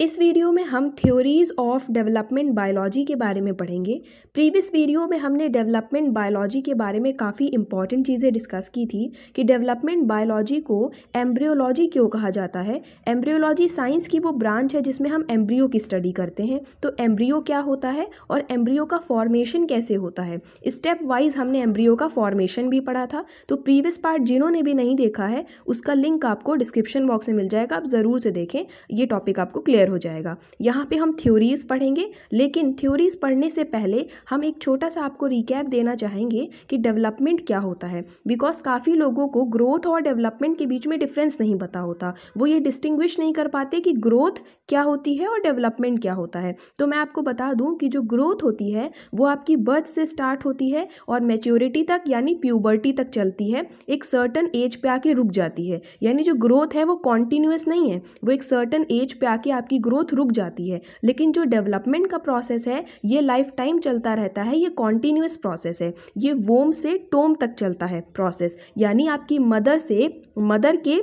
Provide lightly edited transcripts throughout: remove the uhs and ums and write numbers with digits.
इस वीडियो में हम थ्योरीज ऑफ डेवलपमेंट बायोलॉजी के बारे में पढ़ेंगे। प्रीवियस वीडियो में हमने डेवलपमेंट बायोलॉजी के बारे में काफ़ी इंपॉर्टेंट चीज़ें डिस्कस की थी कि डेवलपमेंट बायोलॉजी को एम्ब्रियोलॉजी क्यों कहा जाता है। एम्ब्रियोलॉजी साइंस की वो ब्रांच है जिसमें हम एम्ब्रियो की स्टडी करते हैं। तो एम्ब्रियो क्या होता है और एम्ब्रियो का फॉर्मेशन कैसे होता है, स्टेप वाइज हमने एम्ब्रियो का फॉर्मेशन भी पढ़ा था। तो प्रीवियस पार्ट जिन्होंने भी नहीं देखा है उसका लिंक आपको डिस्क्रिप्शन बॉक्स में मिल जाएगा, आप ज़रूर से देखें, ये टॉपिक आपको क्लियर हो जाएगा। यहाँ पे हम थ्योरीज पढ़ेंगे, लेकिन थ्योरीज पढ़ने से पहले हम एक छोटा सा आपको रिकैप देना चाहेंगे कि डेवलपमेंट क्या होता है। बिकॉज काफ़ी लोगों को ग्रोथ और डेवलपमेंट के बीच में डिफरेंस नहीं पता होता, वो ये डिस्टिंग्विश नहीं कर पाते कि ग्रोथ क्या होती है और डेवलपमेंट क्या होता है। तो मैं आपको बता दूं कि जो ग्रोथ होती है वो आपकी बर्थ से स्टार्ट होती है और मैच्योरिटी तक यानी प्यूबर्टी तक चलती है, एक सर्टन एज पे आके रुक जाती है। यानी जो ग्रोथ है वो कॉन्टिन्यूस नहीं है, वो एक सर्टन एज पे आके आपकी ग्रोथ रुक जाती है। लेकिन जो डेवलपमेंट का प्रोसेस है ये लाइफ टाइम चलता रहता है, ये कॉन्टिन्यूस प्रोसेस है, ये वोम से टोम तक चलता है प्रोसेस। यानी आपकी मदर के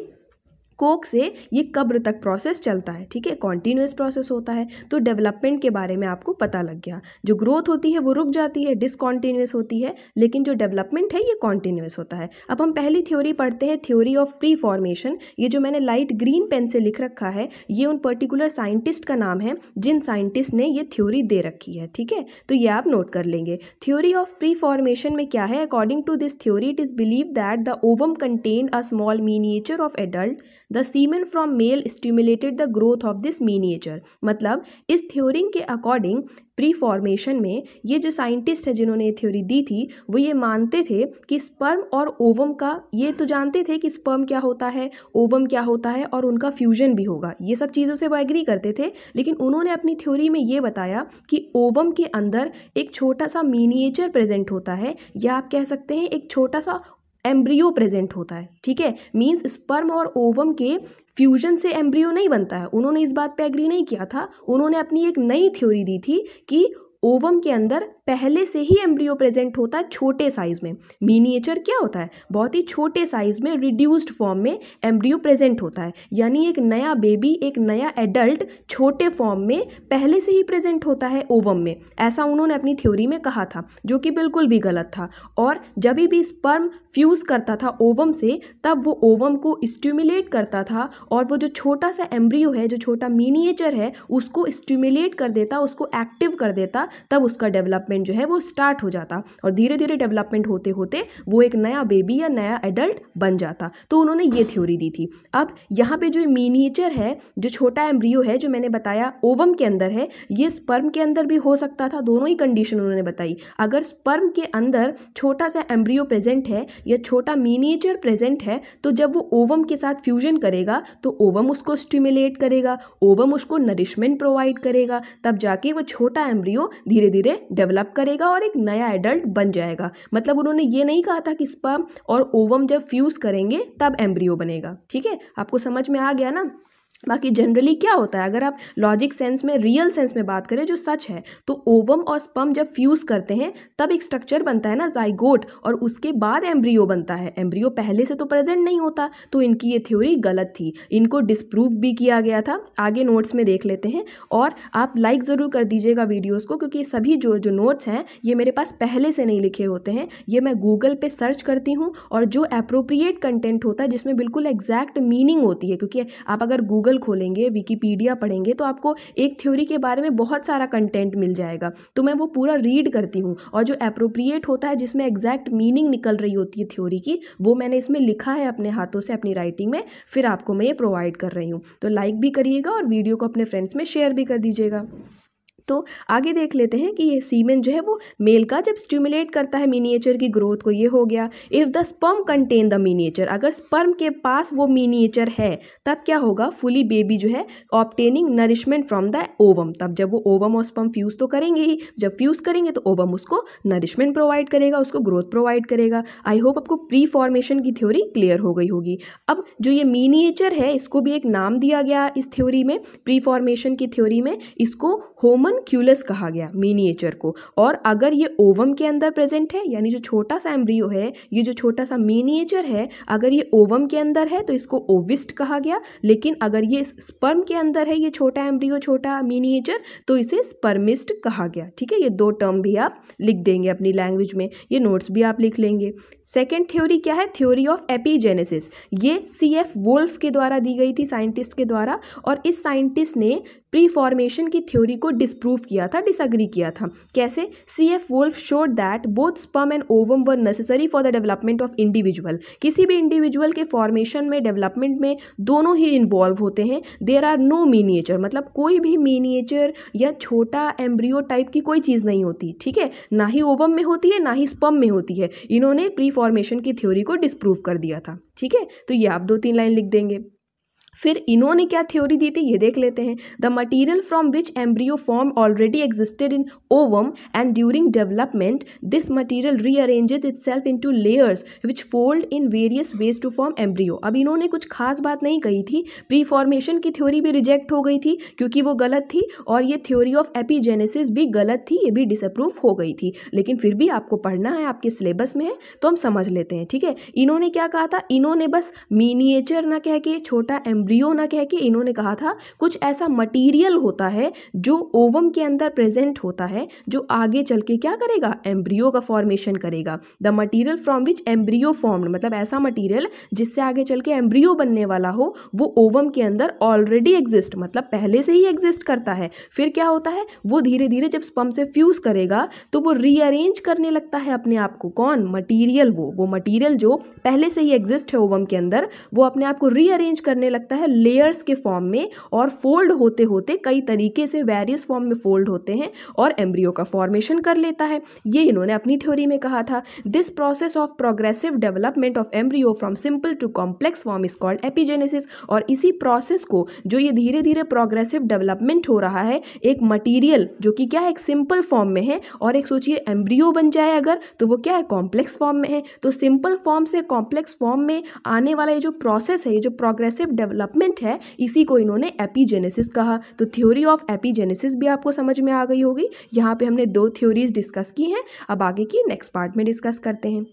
कोख से ये कब्र तक प्रोसेस चलता है, ठीक है, कॉन्टिन्यूस प्रोसेस होता है। तो डेवलपमेंट के बारे में आपको पता लग गया। जो ग्रोथ होती है वो रुक जाती है, डिसकॉन्टिन्यूस होती है, लेकिन जो डेवलपमेंट है ये कॉन्टिन्यूस होता है। अब हम पहली थ्योरी पढ़ते हैं, थ्योरी ऑफ प्री फॉर्मेशन। ये जो मैंने लाइट ग्रीन पेन से लिख रखा है ये उन पर्टिकुलर साइंटिस्ट का नाम है जिन साइंटिस्ट ने ये थ्योरी दे रखी है, ठीक है, तो ये आप नोट कर लेंगे। थ्योरी ऑफ प्री फॉर्मेशन में क्या है, according to this theory it is believe that the ovum contain a small miniature of adult, the semen from male stimulated the growth of this miniature. मतलब इस theory के according pre formation में ये जो scientist है जिन्होंने ये theory दी थी वो ये मानते थे कि स्पर्म और ओवम का, ये तो जानते थे कि स्पर्म क्या होता है, ओवम क्या होता है और उनका फ्यूजन भी होगा, ये सब चीज़ों से वो एग्री करते थे। लेकिन उन्होंने अपनी थ्योरी में ये बताया कि ओवम के अंदर एक छोटा सा मिनिएचर प्रेजेंट होता है, या आप कह सकते हैं एक छोटा सा एम्ब्रियो प्रेजेंट होता है, ठीक है। मींस स्पर्म और ओवम के फ्यूजन से एम्ब्रियो नहीं बनता है। उन्होंने इस बात पे एग्री नहीं किया था, उन्होंने अपनी एक नई थ्योरी दी थी कि ओवम के अंदर पहले से ही एम्ब्रियो प्रेजेंट होता है छोटे साइज में। मिनिएचर क्या होता है, बहुत ही छोटे साइज में रिड्यूस्ड फॉर्म में एम्ब्रियो प्रेजेंट होता है। यानी एक नया बेबी, एक नया एडल्ट छोटे फॉर्म में पहले से ही प्रेजेंट होता है ओवम में, ऐसा उन्होंने अपनी थ्योरी में कहा था, जो कि बिल्कुल भी गलत था। और जब भी स्पर्म फ्यूज करता था ओवम से तब वो ओवम को स्टिमुलेट करता था और वो जो छोटा सा एम्ब्रियो है, जो छोटा मिनिएचर है, उसको स्टिमुलेट कर देता, उसको एक्टिव कर देता, तब उसका डेवलपमेंट जो है वो स्टार्ट हो जाता और धीरे धीरे डेवलपमेंट होते होते वो एक नया बेबी या नया एडल्ट बन जाता। तो उन्होंने ये थ्योरी दी थी। अब यहाँ पे जो मिनिएचर है, जो छोटा एम्ब्रियो है, जो मैंने बताया ओवम के अंदर है, ये स्पर्म के अंदर भी हो सकता था, दोनों ही कंडीशन उन्होंने बताई। अगर स्पर्म के अंदर छोटा सा एम्ब्रियो प्रेजेंट है या छोटा मिनिएचर प्रेजेंट है तो जब वो ओवम के साथ फ्यूजन करेगा तो ओवम उसको स्टिमुलेट करेगा, ओवम उसको नरिशमेंट प्रोवाइड करेगा, तब जाके वो छोटा एम्ब्रियो धीरे धीरे डेवलप करेगा और एक नया एडल्ट बन जाएगा। मतलब उन्होंने ये नहीं कहा था कि स्पर्म और ओवम जब फ्यूज करेंगे तब एम्ब्रियो बनेगा, ठीक है, आपको समझ में आ गया ना। बाकी जनरली क्या होता है, अगर आप लॉजिक सेंस में, रियल सेंस में बात करें जो सच है, तो ओवम और स्पर्म जब फ्यूज करते हैं तब एक स्ट्रक्चर बनता है ना, जाइगोट, और उसके बाद एम्ब्रियो बनता है। एम्ब्रियो पहले से तो प्रेजेंट नहीं होता। तो इनकी ये थ्योरी गलत थी, इनको डिस्प्रूव भी किया गया था। आगे नोट्स में देख लेते हैं और आप लाइक ज़रूर कर दीजिएगा वीडियोज़ को, क्योंकि सभी जो नोट्स हैं ये मेरे पास पहले से नहीं लिखे होते हैं, ये मैं गूगल पर सर्च करती हूँ और जो अप्रोप्रिएट कंटेंट होता है जिसमें बिल्कुल एग्जैक्ट मीनिंग होती है, क्योंकि आप अगर गूगल खोलेंगे, विकिपीडिया पढ़ेंगे तो आपको एक थ्योरी के बारे में बहुत सारा कंटेंट मिल जाएगा। तो मैं वो पूरा रीड करती हूँ और जो एप्रोप्रिएट होता है, जिसमें एग्जैक्ट मीनिंग निकल रही होती है थ्योरी की, वो मैंने इसमें लिखा है अपने हाथों से, अपनी राइटिंग में, फिर आपको मैं ये प्रोवाइड कर रही हूँ। तो लाइक भी करिएगा और वीडियो को अपने फ्रेंड्स में शेयर भी कर दीजिएगा। तो आगे देख लेते हैं कि ये सीमेन जो है वो मेल का जब स्टिमुलेट करता है मिनिएचर की ग्रोथ को, ये हो गया। If the sperm contain the miniature, अगर स्पर्म के पास वो मिनिएचर है तब क्या होगा, फुली बेबी जो है obtaining nourishment from the ovum, तब जब वो ओवम और स्पर्म फ्यूज तो करेंगे ही, जब फ्यूज करेंगे तो ओवम उसको नरिशमेंट प्रोवाइड करेगा, उसको ग्रोथ प्रोवाइड करेगा। आई होप आपको प्री फॉर्मेशन की थ्योरी क्लियर हो गई होगी। अब जो ये मिनिएचर है इसको भी एक नाम दिया गया इस थ्योरी में, प्री फॉर्मेशन की थ्योरी में, इसको होमन ओवनक्यूलस कहा गया मिनिएचर को। और अगर ये ओवम के अंदर प्रेजेंट है, यानी जो छोटा सा एम्ब्रियो है, ये जो छोटा सा मिनिएचर है, अगर ये ओवम के अंदर है तो इसको ओविस्ट कहा गया। लेकिन अगर ये स्पर्म के अंदर है, ये छोटा एम्ब्रियो, छोटा मिनिएचर, तो इसे स्पर्मिस्ट कहा गया। ठीक है, ये दो टर्म भी आप लिख देंगे अपनी लैंग्वेज में, ये नोट्स भी आप लिख लेंगे। सेकेंड थ्योरी क्या है? Theory of epigenesis. ये CF वुल्फ के द्वारा दी गई थी, साइंटिस्ट के द्वारा, और इस साइंटिस्ट ने प्री फॉर्मेशन की थ्योरी को डिसप्रूव किया था, डिसएग्री किया था। कैसे? CF Wolff showed that both sperm and ovum were necessary for the development of individual. किसी भी इंडिविजुअल के फॉर्मेशन में, डेवलपमेंट में दोनों ही इन्वॉल्व होते हैं। देयर आर नो मिनिएचर, मतलब कोई भी मिनिएचर या छोटा एम्ब्रियो टाइप की कोई चीज़ नहीं होती। ठीक है, ना ही ओवम में होती है, ना ही स्पर्म में होती है। इन्होंने प्री फॉर्मेशन की थ्योरी को डिसप्रूव कर दिया था। ठीक है, तो ये आप 2-3 लाइन लिख देंगे। फिर इन्होंने क्या थ्योरी दी थी ये देख लेते हैं। The material from which embryo form already existed in ovum and during development this material rearranges itself into layers which fold in various ways to form embryo. अब इन्होंने कुछ खास बात नहीं कही थी, प्री फॉर्मेशन की थ्योरी भी रिजेक्ट हो गई थी क्योंकि वो गलत थी, और ये थ्योरी ऑफ एपीजेनेसिस भी गलत थी, ये भी डिसअप्रूव हो गई थी। लेकिन फिर भी आपको पढ़ना है, आपके सिलेबस में है, तो हम समझ लेते हैं। ठीक है, इन्होंने क्या कहा था? इन्होंने बस मिनिएचर ना कह के, छोटा एम्ब्रियो ना कह के, इन्होंने कहा था कुछ ऐसा मटेरियल होता है जो ओवम के अंदर प्रेजेंट होता है, जो आगे चल के क्या करेगा? एम्ब्रियो का फॉर्मेशन करेगा। The material from which embryo formed, मतलब ऐसा मटेरियल जिससे आगे चल के एम्ब्रियो बनने वाला हो, वो ओवम के अंदर ऑलरेडी एग्जिस्ट, मतलब पहले से ही एग्जिस्ट करता है। फिर क्या होता है? वो धीरे धीरे जब स्पर्म से फ्यूज करेगा तो वो रीअरेंज करने लगता है अपने आप को। कौन? मटेरियल। वो मटेरियल जो पहले से ही एग्जिस्ट है ओवम के अंदर, वो अपने आप को रीअरेंज करने लगता है लेयर्स के फॉर्म में, और फोल्ड होते होते कई तरीके से वेरियस फॉर्म में फोल्ड होते हैं और एम्ब्रियो का फॉर्मेशन कर लेता है। ये इन्होंने अपनी थ्योरी में कहा था। This process of progressive development of embryo from simple to complex form is called epigenesis. और इसी प्रोसेस को, जो ये धीरे धीरे प्रोग्रेसिव डेवलपमेंट हो रहा है, एक मटीरियल जो कि क्या है? एक सिंपल फॉर्म में है, और एक सोचिए एम्ब्रियो बन जाए अगर, तो वो क्या है? कॉम्प्लेक्स फॉर्म में है। तो सिंपल फॉर्म से कॉम्प्लेक्स फॉर्म में आने वाला ये जो प्रोसेस है, ये जो प्रोग्रेसिव डेवलपमेंट है, इसी को इन्होंने एपीजेनेसिस कहा। तो थ्योरी ऑफ एपीजेनेसिस भी आपको समझ में आ गई होगी। यहाँ पे हमने 2 थ्योरीज डिस्कस की हैं, अब आगे की नेक्स्ट पार्ट में डिस्कस करते हैं।